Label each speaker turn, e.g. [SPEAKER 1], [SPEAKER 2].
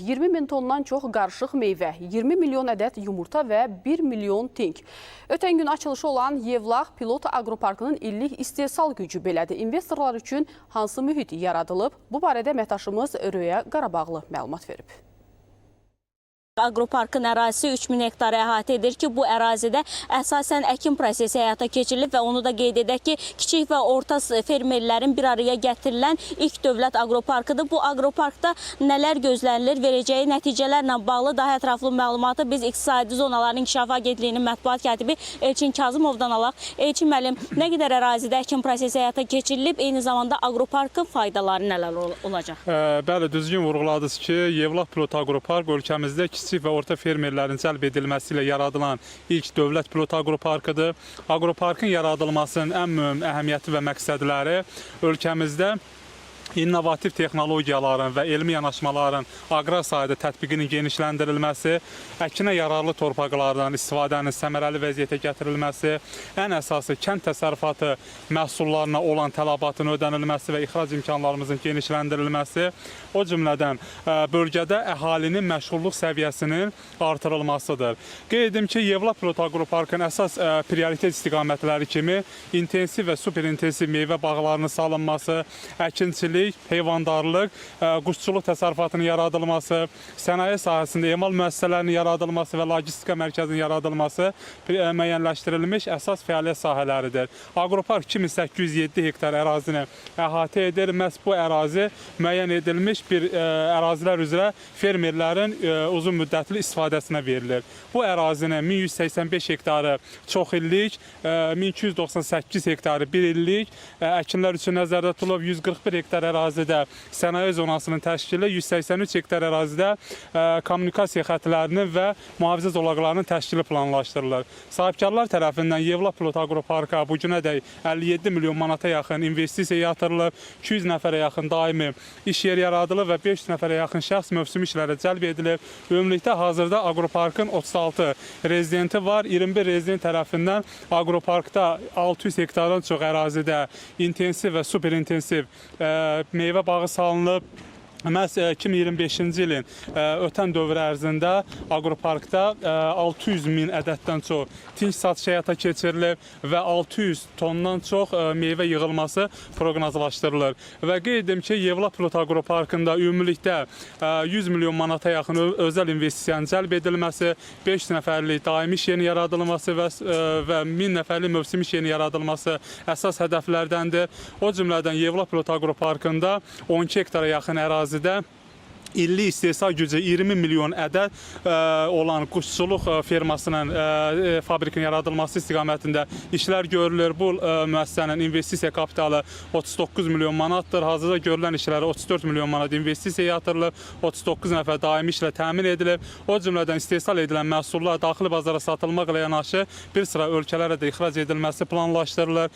[SPEAKER 1] 20 min tondan çox qarışıq meyvə, 20 milyon ədəd yumurta və 1 milyon tink. Ötən gün açılışı olan Yevlax Pilot Aqroparkının illik istehsal gücü belədir. İnvestorlar üçün hansı mühit yaradılıb? Bu barədə əməkdaşımız Röya Qarabağlı məlumat verib.
[SPEAKER 2] Aqroparkın ərazisi 3000 hektarı əhatə edir ki, bu ərazidə əsasən əkin prosesi həyata keçirilib və onu da qeyd edək ki, kiçik və orta fermerlərin bir araya gətirilən ilk dövlət aqroparkıdır. Bu aqroparkda nələr gözlənilir, verəcəyi nəticələrlə bağlı daha ətraflı məlumatı biz İqtisadi Zonaların İnkişafı Agentliyinin mətbuat katibi Elçin Kazımovdan alaq. Elçin müəllim, nə qədər ərazidə əkin prosesi həyata keçirilib, eyni zamanda aqroparkın faydaları nələr olacaq?
[SPEAKER 3] Bəli, düzgün vurğuladınız ki, Yevlax Pilot Aqropark ölkəmizdə kiçik və orta fermerlərin cəlb edilməsi ilə yaradılan ilk dövlət pilot aqroparkıdır. Aqroparkın yaradılmasının ən mühüm əhəmiyyəti və məqsədləri ölkəmizdə innovativ texnologiyaların və elmi yanaşmaların aqrar sahədə tətbiqinin genişləndirilməsi, əkinə yararlı torpaqlardan istifadənin səmərəli vəziyyətə gətirilməsi, ən əsası kənd təsərrüfatı məhsullarına olan tələbatın ödənilməsi və ixrac imkanlarımızın genişləndirilməsi, o cümlədən bölgədə əhalinin məşğulluq səviyyəsinin artırılmasıdır. Qeyd edim ki, Yevlax Pilot Aqroparkın əsas prioritet istiqamətləri kimi intensiv və superintensiv meyvə bağlarının salınması, əkinçilik, heyvandarlıq, quşçuluq təsərrüfatının yaradılması, sənaye sahəsində emal müəssisələrinin yaradılması və logistika mərkəzinin yaradılması müəyyənləşdirilmiş əsas fəaliyyət sahələridir. Aqropark 2807 hektar ərazini əhatə edir. Məhz bu ərazi müəyyən edilmiş bir ərazilər üzrə fermerlərin uzun müddətli istifadəsinə verilir. Bu ərazinin 1185 hektarı çox illik, 1298 hektarı bir illik, əkinlər üçün nəzərdə tutulub 141 hektar ərazidə sənaye zonasının təşkili, 183 hektar ərazidə kommunikasiya xətlərinin və mühafizə zolaqlarının təşkili planlaşdırılır. Sahibkarlar tərəfindən Yevlax Pilot Aqroparka bu günədək 57 milyon manata yaxın investisiya yatırılıb, 200 nəfərə yaxın daimi iş yeri yaradılıb və 500 nəfərə yaxın şəxs mövsüm işlərə cəlb edilib. Ümumilikdə hazırda Aqroparkın 36 rezidenti var. 21 rezident tərəfindən Aqroparkda 600 hektardan çox ərazidə intensiv və superintensiv meyvə bağı salınıb. Məhz 2025-ci ilin ötən dövr ərzində Aqroparkda 600 min ədəddən çox tinç satış həyata keçirilib və 600 tondan çox meyvə yığılması proqnozlaşdırılır. Və qeyd edim ki, Yevlax Pilot Aqroparkında ümumilikdə 100 milyon manata yaxın özəl investisiyanın cəlb edilməsi, 500 nəfərlik daimi iş yeri yaradılması və 1000 nəfərlik mövsüm iş yeri yaradılması əsas hədəflərdəndir. O cümlədən Yevlax Pilot Aqroparkında 12 hektara yaxın ərazi illik istehsal gücü 20 milyon ədəd olan quşçuluq fermasının fabrikin yaradılması istiqamətində işlər görülür. Bu müəssisənin investisiya kapitalı 39 milyon manatdır. Hazırda görülən işlərə 34 milyon manat investisiya yatırılıb, 39 nəfər daimi işlə təmin edilib. O cümlədən istehsal edilən məhsullar daxili bazara satılmaqla yanaşı bir sıra ölkələrə də ixrac edilməsi planlaşdırılır.